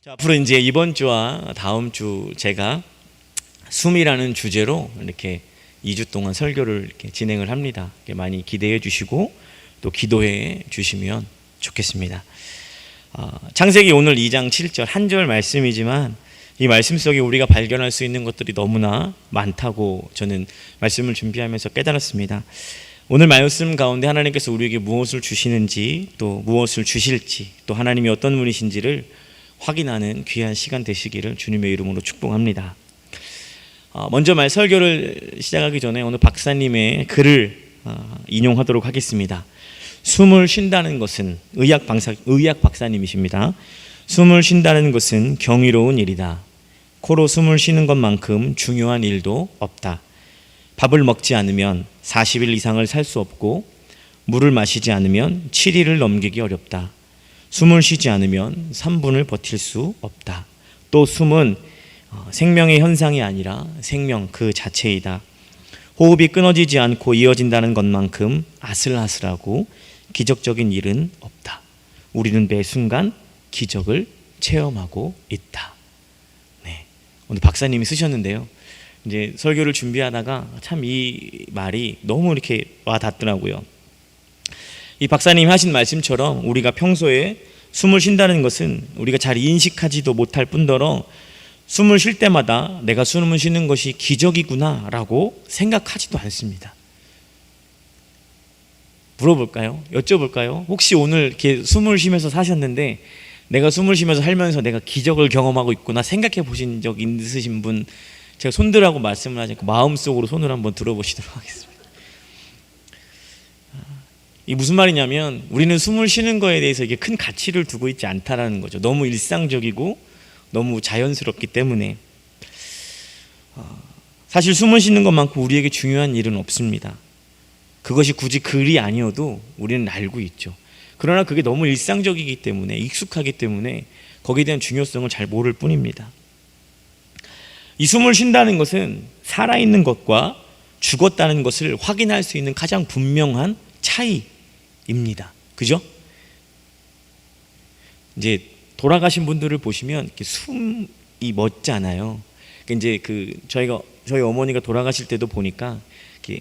자, 앞으로 이제 이번 주와 다음 주 제가 숨이라는 주제로 이렇게 2주 동안 설교를 이렇게 진행을 합니다. 많이 기대해 주시고 또 기도해 주시면 좋겠습니다. 창세기 오늘 2장 7절 한 절 말씀이지만 이 말씀 속에 우리가 발견할 수 있는 것들이 너무나 많다고 저는 말씀을 준비하면서 깨달았습니다. 오늘 말씀 가운데 하나님께서 우리에게 무엇을 주시는지 또 무엇을 주실지 또 하나님이 어떤 분이신지를 확인하는 귀한 시간 되시기를 주님의 이름으로 축복합니다. 먼저 설교를 시작하기 전에 오늘 박사님의 글을 인용하도록 하겠습니다. 숨을 쉰다는 것은 의학 박사님이십니다. 숨을 쉰다는 것은 경이로운 일이다. 코로 숨을 쉬는 것만큼 중요한 일도 없다. 밥을 먹지 않으면 40일 이상을 살 수 없고 물을 마시지 않으면 7일을 넘기기 어렵다. 숨을 쉬지 않으면 3분을 버틸 수 없다. 또 숨은 생명의 현상이 아니라 생명 그 자체이다. 호흡이 끊어지지 않고 이어진다는 것만큼 아슬아슬하고 기적적인 일은 없다. 우리는 매 순간 기적을 체험하고 있다. 네, 오늘 박사님이 쓰셨는데요. 이제 설교를 준비하다가 참 이 말이 너무 이렇게 와 닿더라고요. 이 박사님이 하신 말씀처럼 우리가 평소에 숨을 쉰다는 것은 우리가 잘 인식하지도 못할 뿐더러 숨을 쉴 때마다 내가 숨을 쉬는 것이 기적이구나 라고 생각하지도 않습니다. 물어볼까요? 여쭤볼까요? 혹시 오늘 이렇게 숨을 쉬면서 사셨는데 내가 숨을 쉬면서 살면서 내가 기적을 경험하고 있구나 생각해 보신 적 있으신 분, 제가 손들라고 말씀을 하지 않고 마음속으로 손을 한번 들어보시도록 하겠습니다. 이 무슨 말이냐면 우리는 숨을 쉬는 거에 대해서 이게 큰 가치를 두고 있지 않다라는 거죠. 너무 일상적이고 너무 자연스럽기 때문에 사실 숨을 쉬는 것만큼 우리에게 중요한 일은 없습니다. 그것이 굳이 글이 아니어도 우리는 알고 있죠. 그러나 그게 너무 일상적이기 때문에 익숙하기 때문에 거기에 대한 중요성을 잘 모를 뿐입니다. 이 숨을 쉰다는 것은 살아있는 것과 죽었다는 것을 확인할 수 있는 가장 분명한 차이입니다. 그죠? 이제 돌아가신 분들을 보시면 이렇게 숨이 멎잖아요. 이제 저희 어머니가 돌아가실 때도 보니까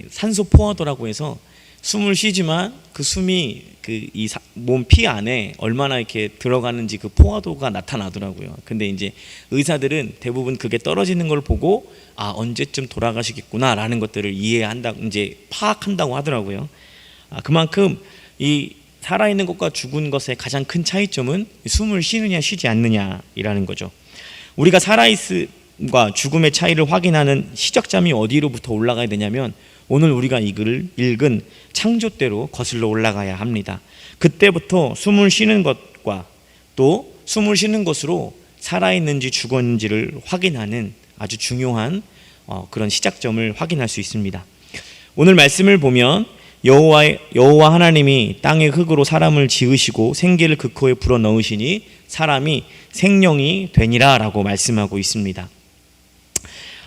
산소 포화도라고 해서 숨을 쉬지만 그 숨이 이 몸 피 안에 얼마나 이렇게 들어가는지 그 포화도가 나타나더라고요. 근데 이제 의사들은 대부분 그게 떨어지는 걸 보고 언제쯤 돌아가시겠구나라는 것들을 이제 파악한다고 하더라고요. 그만큼 이 살아있는 것과 죽은 것의 가장 큰 차이점은 숨을 쉬느냐 쉬지 않느냐라는 거죠. 우리가 살아있음과 죽음의 차이를 확인하는 시작점이 어디로부터 올라가야 되냐면 오늘 우리가 이 글을 읽은 창조대로 거슬러 올라가야 합니다. 그때부터 숨을 쉬는 것과 또 숨을 쉬는 것으로 살아있는지 죽었는지를 확인하는 아주 중요한 그런 시작점을 확인할 수 있습니다. 오늘 말씀을 보면 여호와 하나님이 땅의 흙으로 사람을 지으시고 생기를 그 코에 불어넣으시니 사람이 생명이 되니라 라고 말씀하고 있습니다.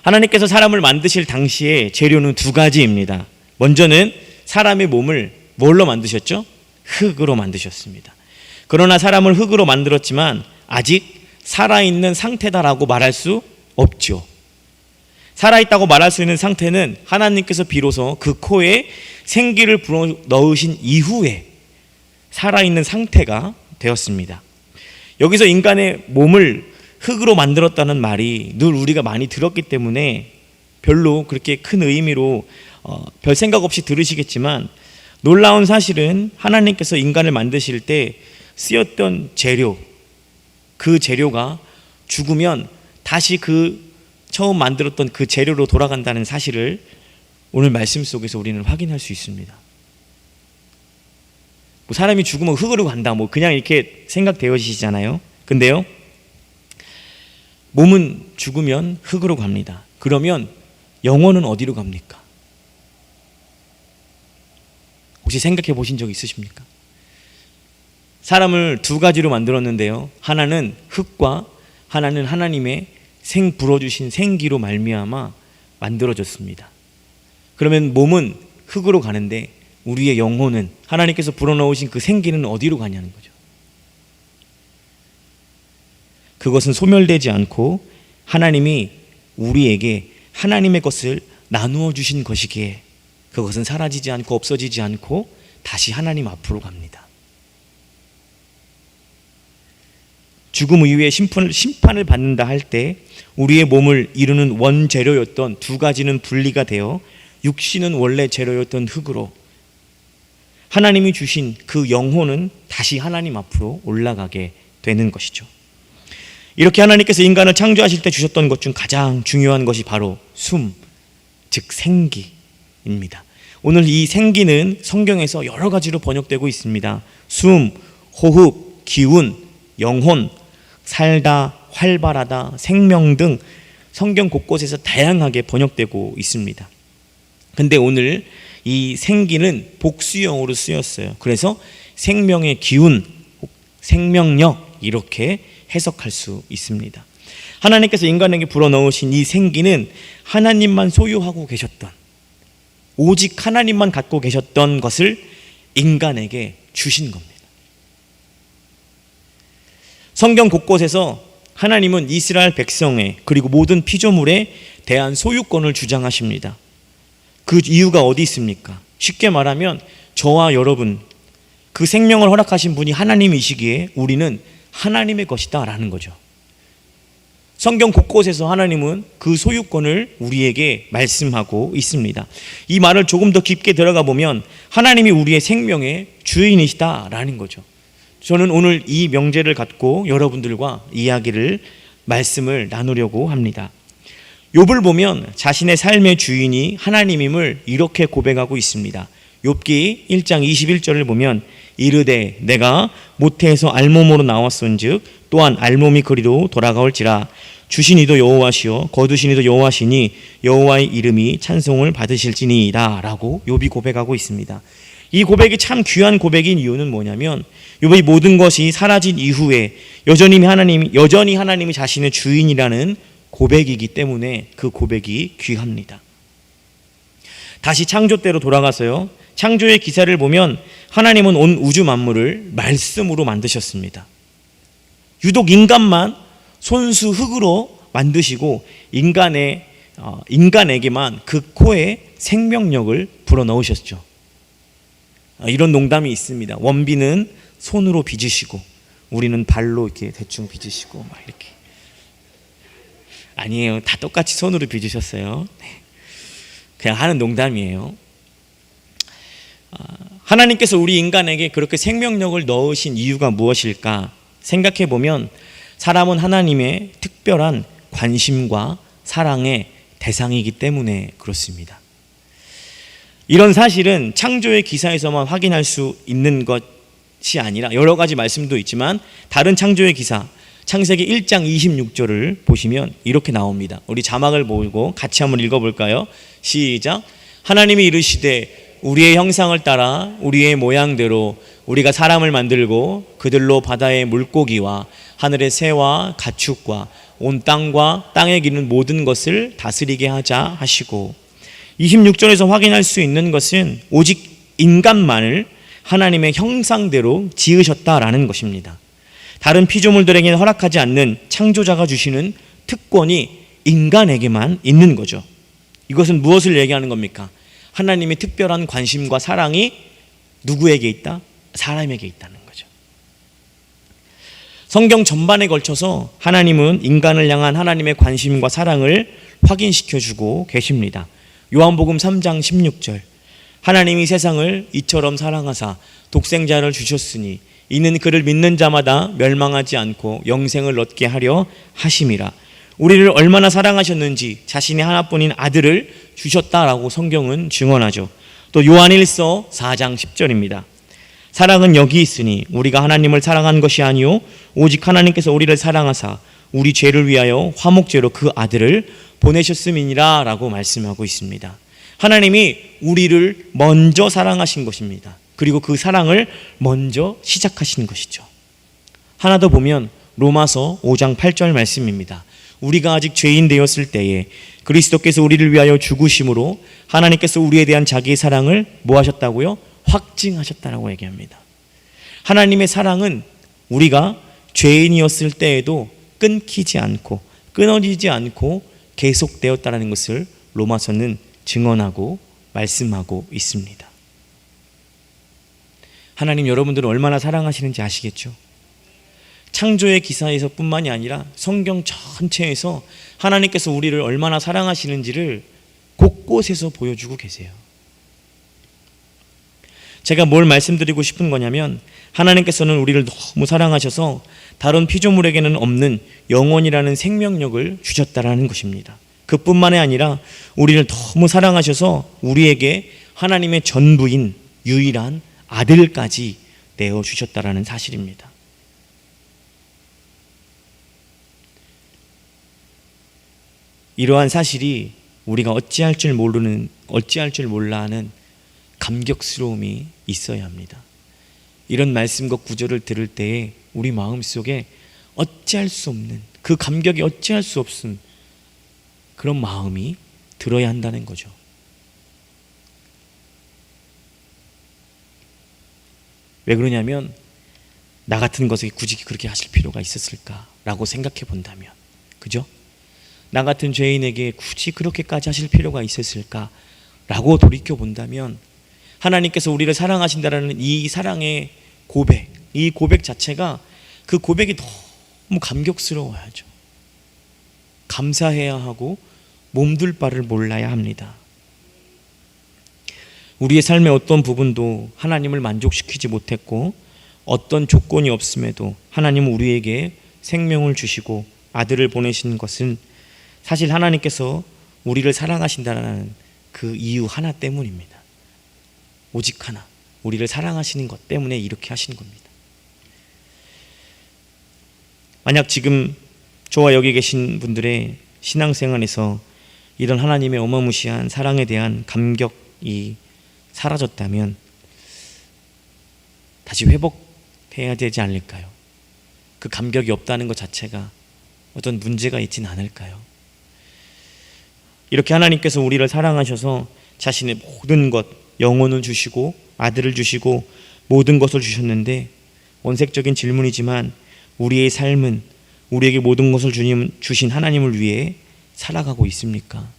하나님께서 사람을 만드실 당시에 재료는 두 가지입니다. 먼저는 사람의 몸을 뭘로 만드셨죠? 흙으로 만드셨습니다. 그러나 사람을 흙으로 만들었지만 아직 살아있는 상태다라고 말할 수 없죠. 살아있다고 말할 수 있는 상태는 하나님께서 비로소 그 코에 생기를 불어넣으신 이후에 살아있는 상태가 되었습니다. 여기서 인간의 몸을 흙으로 만들었다는 말이 늘 우리가 많이 들었기 때문에 별로 그렇게 큰 의미로 별 생각 없이 들으시겠지만 놀라운 사실은 하나님께서 인간을 만드실 때 쓰였던 재료, 그 재료가 죽으면 다시 처음 만들었던 그 재료로 돌아간다는 사실을 오늘 말씀 속에서 우리는 확인할 수 있습니다. 사람이 죽으면 흙으로 간다 그냥 이렇게 생각되어지시잖아요. 근데요, 몸은 죽으면 흙으로 갑니다. 그러면 영혼은 어디로 갑니까? 혹시 생각해 보신 적 있으십니까? 사람을 두 가지로 만들었는데요. 하나는 흙과 하나는 하나님의 불어주신 생기로 말미암아 만들어졌습니다. 그러면 몸은 흙으로 가는데 우리의 영혼은 하나님께서 불어넣으신 그 생기는 어디로 가냐는 거죠. 그것은 소멸되지 않고 하나님이 우리에게 하나님의 것을 나누어 주신 것이기에 그것은 사라지지 않고 없어지지 않고 다시 하나님 앞으로 갑니다. 죽음 이후에 심판을 받는다 할 때 우리의 몸을 이루는 원재료였던 두 가지는 분리가 되어 육신은 원래 재료였던 흙으로 하나님이 주신 그 영혼은 다시 하나님 앞으로 올라가게 되는 것이죠. 이렇게 하나님께서 인간을 창조하실 때 주셨던 것 중 가장 중요한 것이 바로 숨, 즉 생기입니다. 오늘 이 생기는 성경에서 여러 가지로 번역되고 있습니다. 숨, 호흡, 기운, 영혼, 살다, 활발하다, 생명 등 성경 곳곳에서 다양하게 번역되고 있습니다. 근데 오늘 이 생기는 복수형으로 쓰였어요. 그래서 생명의 기운, 생명력 이렇게 해석할 수 있습니다. 하나님께서 인간에게 불어넣으신 이 생기는 하나님만 소유하고 계셨던, 오직 하나님만 갖고 계셨던 것을 인간에게 주신 겁니다. 성경 곳곳에서 하나님은 이스라엘 백성에 그리고 모든 피조물에 대한 소유권을 주장하십니다. 그 이유가 어디 있습니까? 쉽게 말하면 저와 여러분, 그 생명을 허락하신 분이 하나님이시기에 우리는 하나님의 것이다 라는 거죠. 성경 곳곳에서 하나님은 그 소유권을 우리에게 말씀하고 있습니다. 이 말을 조금 더 깊게 들어가 보면 하나님이 우리의 생명의 주인이시다 라는 거죠. 저는 오늘 이 명제를 갖고 여러분들과 말씀을 나누려고 합니다. 욥을 보면 자신의 삶의 주인이 하나님임을 이렇게 고백하고 있습니다. 욥기 1장 21절을 보면 이르되 내가 모태에서 알몸으로 나왔은즉 또한 알몸이 그리로 돌아가올지라 주신 이도 여호와시요 거두신 이도 여호와시니 여호와의 이름이 찬송을 받으실지니이다 라고 욥이 고백하고 있습니다. 이 고백이 참 귀한 고백인 이유는 뭐냐면 욥의 모든 것이 사라진 이후에 여전히 하나님이 자신의 주인이라는 고백이기 때문에 그 고백이 귀합니다. 다시 창조 때로 돌아가서요. 창조의 기사를 보면 하나님은 온 우주 만물을 말씀으로 만드셨습니다. 유독 인간만 손수 흙으로 만드시고 인간에게만 그 코에 생명력을 불어넣으셨죠. 이런 농담이 있습니다. 원비는 손으로 빚으시고 우리는 발로 이렇게 대충 빚으시고 막 이렇게. 아니에요. 다 똑같이 손으로 빚으셨어요. 그냥 하는 농담이에요. 하나님께서 우리 인간에게 그렇게 생명력을 넣으신 이유가 무엇일까 생각해 보면 사람은 하나님의 특별한 관심과 사랑의 대상이기 때문에 그렇습니다. 이런 사실은 창조의 기사에서만 확인할 수 있는 것이 아니라 여러 가지 말씀도 있지만 다른 창조의 기사 창세기 1장 26절을 보시면 이렇게 나옵니다. 우리 자막을 보고 같이 한번 읽어볼까요? 시작. 하나님이 이르시되 우리의 형상을 따라 우리의 모양대로 우리가 사람을 만들고 그들로 바다의 물고기와 하늘의 새와 가축과 온 땅과 땅에 기는 모든 것을 다스리게 하자 하시고 26절에서 확인할 수 있는 것은 오직 인간만을 하나님의 형상대로 지으셨다라는 것입니다. 다른 피조물들에게는 허락하지 않는 창조자가 주시는 특권이 인간에게만 있는 거죠. 이것은 무엇을 얘기하는 겁니까? 하나님의 특별한 관심과 사랑이 누구에게 있다? 사람에게 있다는 거죠. 성경 전반에 걸쳐서 하나님은 인간을 향한 하나님의 관심과 사랑을 확인시켜주고 계십니다. 요한복음 3장 16절 하나님이 세상을 이처럼 사랑하사 독생자를 주셨으니 이는 그를 믿는 자마다 멸망하지 않고 영생을 얻게 하려 하심이라. 우리를 얼마나 사랑하셨는지 자신의 하나뿐인 아들을 주셨다라고 성경은 증언하죠. 또 요한일서 4장 10절입니다. 사랑은 여기 있으니 우리가 하나님을 사랑한 것이 아니요 오직 하나님께서 우리를 사랑하사 우리 죄를 위하여 화목제로 그 아들을 보내셨음이니라 라고 말씀하고 있습니다. 하나님이 우리를 먼저 사랑하신 것입니다. 그리고 그 사랑을 먼저 시작하신 것이죠. 하나 더 보면 로마서 5장 8절 말씀입니다. 우리가 아직 죄인 되었을 때에 그리스도께서 우리를 위하여 죽으심으로 하나님께서 우리에 대한 자기의 사랑을 뭐 하셨다고요? 확증하셨다라고 얘기합니다. 하나님의 사랑은 우리가 죄인이었을 때에도 끊기지 않고 끊어지지 않고 계속되었다는 것을 로마서는 증언하고 말씀하고 있습니다. 하나님 여러분들을 얼마나 사랑하시는지 아시겠죠? 창조의 기사에서 뿐만이 아니라 성경 전체에서 하나님께서 우리를 얼마나 사랑하시는지를 곳곳에서 보여주고 계세요. 제가 뭘 말씀드리고 싶은 거냐면 하나님께서는 우리를 너무 사랑하셔서 다른 피조물에게는 없는 영혼이라는 생명력을 주셨다라는 것입니다. 그뿐만이 아니라 우리를 너무 사랑하셔서 우리에게 하나님의 전부인 유일한 아들까지 내어주셨다라는 사실입니다. 이러한 사실이 우리가 어찌할 줄 몰라 하는 감격스러움이 있어야 합니다. 이런 말씀과 구절을 들을 때에 우리 마음속에 어찌할 수 없는 그 감격이 어찌할 수 없음 그런 마음이 들어야 한다는 거죠. 왜 그러냐면 나 같은 것에게 굳이 그렇게 하실 필요가 있었을까라고 생각해 본다면, 그죠? 나 같은 죄인에게 굳이 그렇게까지 하실 필요가 있었을까라고 돌이켜 본다면 하나님께서 우리를 사랑하신다라는 이 사랑의 고백, 이 고백 자체가 그 고백이 너무 감격스러워야죠. 감사해야 하고 몸둘 바를 몰라야 합니다. 우리의 삶의 어떤 부분도 하나님을 만족시키지 못했고 어떤 조건이 없음에도 하나님은 우리에게 생명을 주시고 아들을 보내신 것은 사실 하나님께서 우리를 사랑하신다는 그 이유 하나 때문입니다. 오직 하나, 우리를 사랑하시는 것 때문에 이렇게 하시는 겁니다. 만약 지금 저와 여기 계신 분들의 신앙생활에서 이런 하나님의 어마무시한 사랑에 대한 감격이 사라졌다면 다시 회복해야 되지 않을까요? 그 감격이 없다는 것 자체가 어떤 문제가 있지는 않을까요? 이렇게 하나님께서 우리를 사랑하셔서 자신의 모든 것, 영혼을 주시고 아들을 주시고 모든 것을 주셨는데 원색적인 질문이지만 우리의 삶은 우리에게 모든 것을 주신 하나님을 위해 살아가고 있습니까?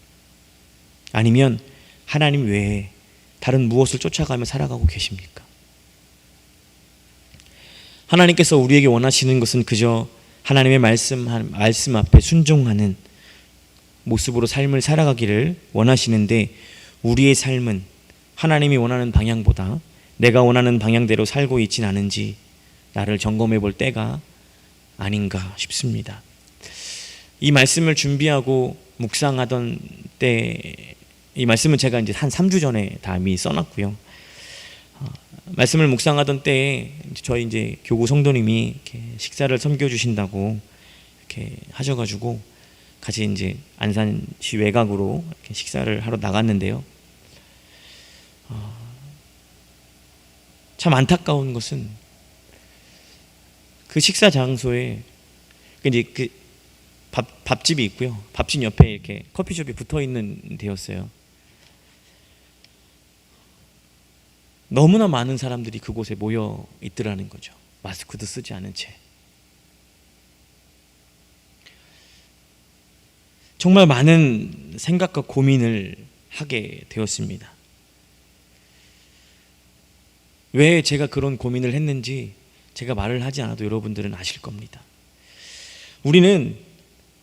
아니면 하나님 외에 다른 무엇을 쫓아가며 살아가고 계십니까? 하나님께서 우리에게 원하시는 것은 그저 하나님의 말씀 앞에 순종하는 모습으로 삶을 살아가기를 원하시는데 우리의 삶은 하나님이 원하는 방향보다 내가 원하는 방향대로 살고 있진 않은지 나를 점검해 볼 때가 아닌가 싶습니다. 이 말씀을 준비하고 묵상하던 때, 이 말씀은 제가 이제 한 3주 전에 다 이미 써놨고요. 말씀을 묵상하던 때에 저희 이제 교구 성도님이 이렇게 식사를 섬겨주신다고 이렇게 하셔가지고 같이 이제 안산시 외곽으로 이렇게 식사를 하러 나갔는데요. 참 안타까운 것은 그 식사 장소에 이제 그 밥집이 있고요. 밥집 옆에 이렇게 커피숍이 붙어 있는 데였어요. 너무나 많은 사람들이 그곳에 모여 있더라는 거죠. 마스크도 쓰지 않은 채. 정말 많은 생각과 고민을 하게 되었습니다. 왜 제가 그런 고민을 했는지 제가 말을 하지 않아도 여러분들은 아실 겁니다. 우리는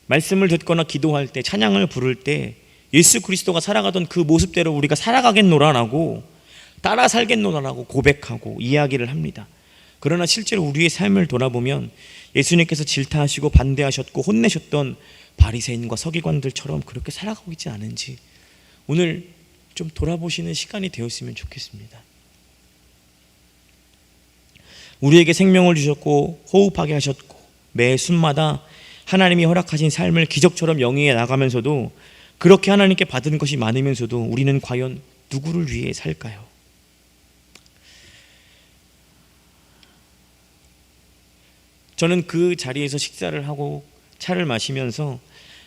말씀을 듣거나 기도할 때, 찬양을 부를 때 예수 그리스도가 살아가던 그 모습대로 우리가 살아가겠노라라고, 따라 살겠노라라고 고백하고 이야기를 합니다. 그러나 실제로 우리의 삶을 돌아보면 예수님께서 질타하시고 반대하셨고 혼내셨던 바리새인과 서기관들처럼 그렇게 살아가고 있지 않은지 오늘 좀 돌아보시는 시간이 되었으면 좋겠습니다. 우리에게 생명을 주셨고 호흡하게 하셨고 매 순마다 하나님이 허락하신 삶을 기적처럼 영위해 나가면서도 그렇게 하나님께 받은 것이 많으면서도 우리는 과연 누구를 위해 살까요? 저는 그 자리에서 식사를 하고 차를 마시면서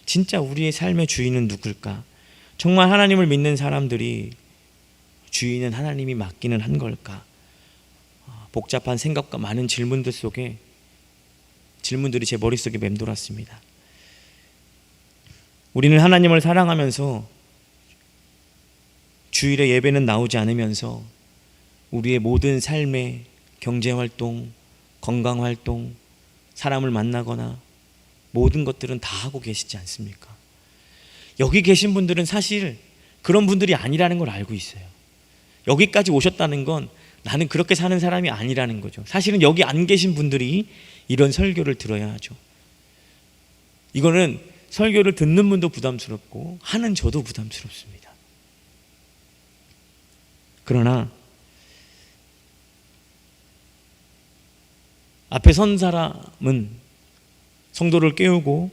진짜 우리의 삶의 주인은 누굴까? 정말 하나님을 믿는 사람들이 주인은 하나님이 맡기는 한 걸까? 복잡한 생각과 많은 질문들 속에 질문들이 제 머릿속에 맴돌았습니다. 우리는 하나님을 사랑하면서 주일에 예배는 나오지 않으면서 우리의 모든 삶의 경제활동, 건강활동, 사람을 만나거나 모든 것들은 다 하고 계시지 않습니까? 여기 계신 분들은 사실 그런 분들이 아니라는 걸 알고 있어요. 여기까지 오셨다는 건 나는 그렇게 사는 사람이 아니라는 거죠. 사실은 여기 안 계신 분들이 이런 설교를 들어야 하죠. 이거는 설교를 듣는 분도 부담스럽고 하는 저도 부담스럽습니다. 그러나 앞에 선 사람은 성도를 깨우고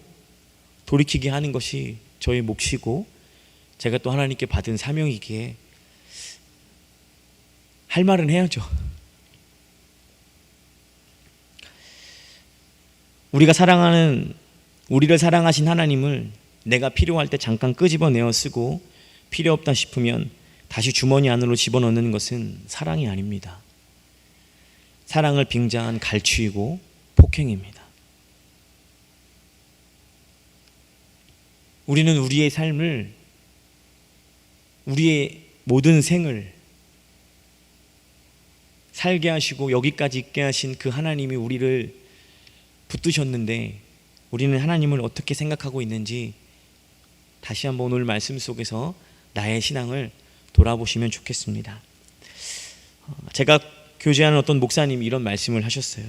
돌이키게 하는 것이 저의 몫이고 제가 또 하나님께 받은 사명이기에 할 말은 해야죠. 우리를 사랑하신 하나님을 내가 필요할 때 잠깐 끄집어내어 쓰고 필요 없다 싶으면 다시 주머니 안으로 집어넣는 것은 사랑이 아닙니다. 사랑을 빙자한 갈취이고 폭행입니다. 우리는 우리의 삶을, 우리의 모든 생을 살게 하시고 여기까지 있게 하신 그 하나님이 우리를 붙드셨는데 우리는 하나님을 어떻게 생각하고 있는지 다시 한번 오늘 말씀 속에서 나의 신앙을 돌아보시면 좋겠습니다. 제가 교제하는 어떤 목사님이 이런 말씀을 하셨어요.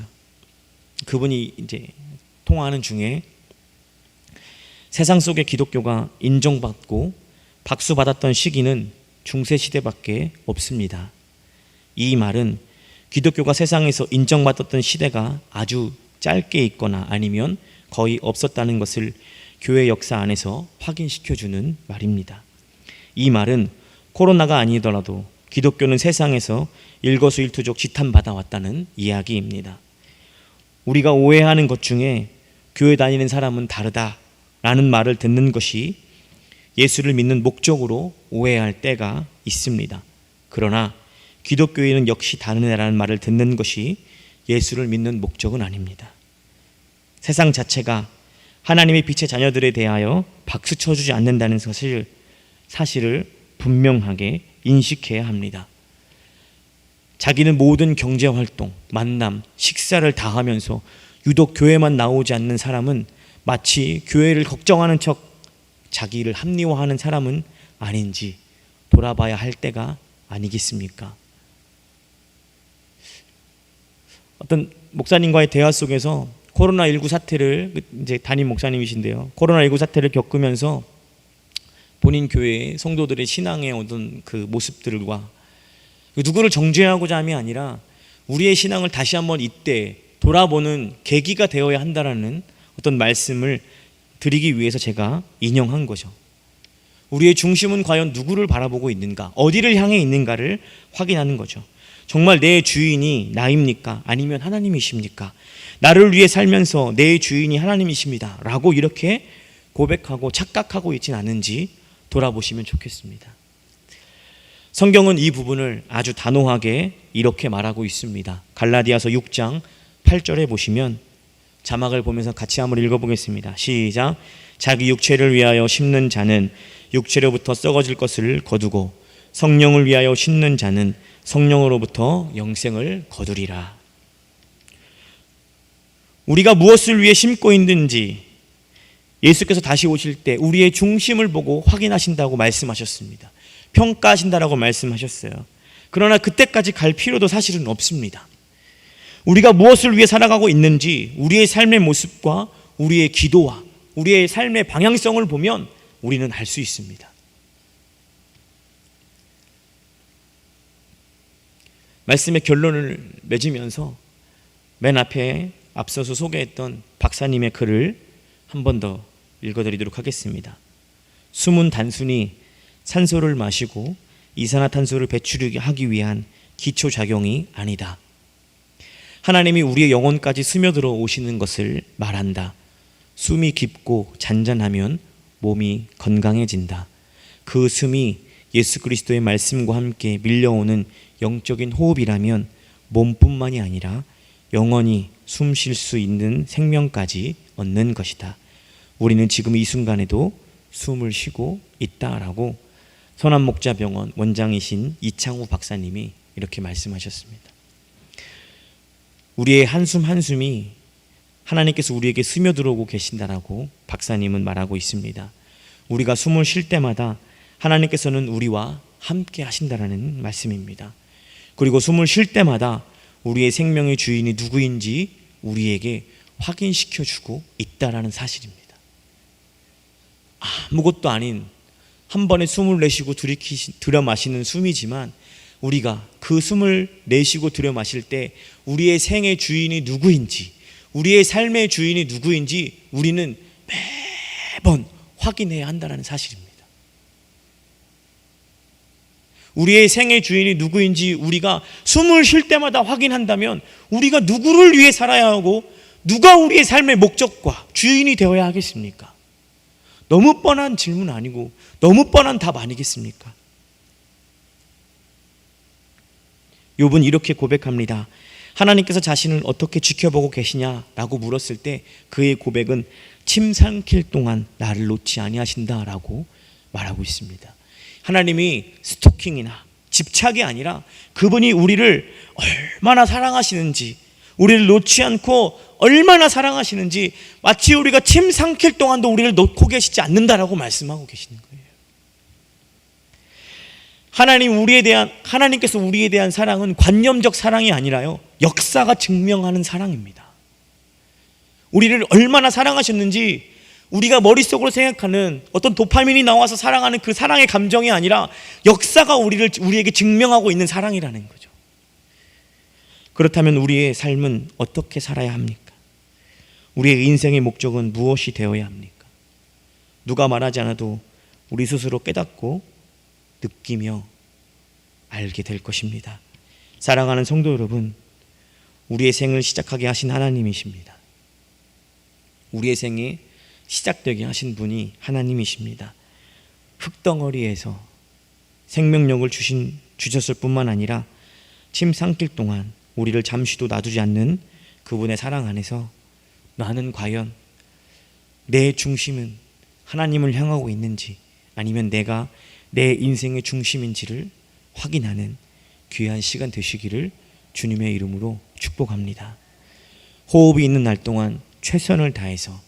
그분이 이제 통화하는 중에 세상 속의 기독교가 인정받고 박수받았던 시기는 중세시대밖에 없습니다. 이 말은 기독교가 세상에서 인정받았던 시대가 아주 짧게 있거나 아니면 거의 없었다는 것을 교회 역사 안에서 확인시켜주는 말입니다. 이 말은 코로나가 아니더라도 기독교는 세상에서 일거수일투족 지탄받아왔다는 이야기입니다. 우리가 오해하는 것 중에 교회 다니는 사람은 다르다라는 말을 듣는 것이 예수를 믿는 목적으로 오해할 때가 있습니다. 그러나 기독교인은 역시 다르다라는 말을 듣는 것이 예수를 믿는 목적은 아닙니다. 세상 자체가 하나님의 빛의 자녀들에 대하여 박수 쳐주지 않는다는 사실을 분명하게 인식해야 합니다. 자기는 모든 경제활동, 만남, 식사를 다 하면서 유독 교회만 나오지 않는 사람은 마치 교회를 걱정하는 척 자기를 합리화하는 사람은 아닌지 돌아봐야 할 때가 아니겠습니까? 어떤 목사님과의 대화 속에서 코로나19 사태를, 이제 담임 목사님이신데요, 코로나19 사태를 겪으면서 본인 교회의 성도들의 신앙의 어떤 그 모습들과 누구를 정죄하고자 함이 아니라 우리의 신앙을 다시 한번 이때 돌아보는 계기가 되어야 한다라는 어떤 말씀을 드리기 위해서 제가 인용한 거죠. 우리의 중심은 과연 누구를 바라보고 있는가, 어디를 향해 있는가를 확인하는 거죠. 정말 내 주인이 나입니까? 아니면 하나님이십니까? 나를 위해 살면서 내 주인이 하나님이십니다 라고 이렇게 고백하고 착각하고 있진 않은지 돌아보시면 좋겠습니다. 성경은 이 부분을 아주 단호하게 이렇게 말하고 있습니다. 갈라디아서 6장 8절에 보시면 자막을 보면서 같이 한번 읽어보겠습니다. 시작. 자기 육체를 위하여 심는 자는 육체로부터 썩어질 것을 거두고 성령을 위하여 심는 자는 성령으로부터 영생을 거두리라. 우리가 무엇을 위해 심고 있는지 예수께서 다시 오실 때 우리의 중심을 보고 확인하신다고 말씀하셨습니다. 평가하신다라고 말씀하셨어요. 그러나 그때까지 갈 필요도 사실은 없습니다. 우리가 무엇을 위해 살아가고 있는지 우리의 삶의 모습과 우리의 기도와 우리의 삶의 방향성을 보면 우리는 알 수 있습니다. 말씀의 결론을 맺으면서 맨 앞에 앞서서 소개했던 박사님의 글을 한 번 더 읽어드리도록 하겠습니다. 숨은 단순히 산소를 마시고 이산화탄소를 배출하기 위한 기초작용이 아니다. 하나님이 우리의 영혼까지 스며들어 오시는 것을 말한다. 숨이 깊고 잔잔하면 몸이 건강해진다. 그 숨이 예수 그리스도의 말씀과 함께 밀려오는 영적인 호흡이라면 몸뿐만이 아니라 영원히 숨 쉴 수 있는 생명까지 얻는 것이다. 우리는 지금 이 순간에도 숨을 쉬고 있다라고 선한목자병원 원장이신 이창우 박사님이 이렇게 말씀하셨습니다. 우리의 한숨 한숨이 하나님께서 우리에게 스며들어오고 계신다라고 박사님은 말하고 있습니다. 우리가 숨을 쉴 때마다 하나님께서는 우리와 함께 하신다라는 말씀입니다. 그리고 숨을 쉴 때마다 우리의 생명의 주인이 누구인지 우리에게 확인시켜주고 있다라는 사실입니다. 아무것도 아닌 한 번에 숨을 내쉬고 들여 마시는 숨이지만 우리가 그 숨을 내쉬고 들여 마실 때 우리의 생의 주인이 누구인지, 우리의 삶의 주인이 누구인지 우리는 매번 확인해야 한다는 사실입니다. 우리의 생의 주인이 누구인지 우리가 숨을 쉴 때마다 확인한다면 우리가 누구를 위해 살아야 하고 누가 우리의 삶의 목적과 주인이 되어야 하겠습니까? 너무 뻔한 질문 아니고 너무 뻔한 답 아니겠습니까? 욥은 이렇게 고백합니다. 하나님께서 자신을 어떻게 지켜보고 계시냐라고 물었을 때 그의 고백은 침 삼킬 동안 나를 놓지 아니하신다라고 말하고 있습니다. 하나님이 스토킹이나 집착이 아니라 그분이 우리를 얼마나 사랑하시는지, 우리를 놓지 않고 얼마나 사랑하시는지 마치 우리가 침 삼킬 동안도 우리를 놓고 계시지 않는다라고 말씀하고 계시는 거예요. 하나님께서 우리에 대한 사랑은 관념적 사랑이 아니라요, 역사가 증명하는 사랑입니다. 우리를 얼마나 사랑하셨는지 우리가 머릿속으로 생각하는 어떤 도파민이 나와서 사랑하는 그 사랑의 감정이 아니라 역사가 우리에게 증명하고 있는 사랑이라는 거죠. 그렇다면 우리의 삶은 어떻게 살아야 합니까? 우리의 인생의 목적은 무엇이 되어야 합니까? 누가 말하지 않아도 우리 스스로 깨닫고 느끼며 알게 될 것입니다. 사랑하는 성도 여러분, 우리의 생을 시작하게 하신 하나님이십니다. 우리의 생이 시작되게 하신 분이 하나님이십니다. 흙덩어리에서 생명력을 주셨을 뿐만 아니라 침 삼킬 동안 우리를 잠시도 놔두지 않는 그분의 사랑 안에서 나는 과연 내 중심은 하나님을 향하고 있는지 아니면 내가 내 인생의 중심인지를 확인하는 귀한 시간 되시기를 주님의 이름으로 축복합니다. 호흡이 있는 날 동안 최선을 다해서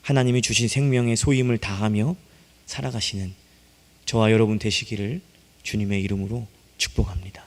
하나님이 주신 생명의 소임을 다하며 살아가시는 저와 여러분 되시기를 주님의 이름으로 축복합니다.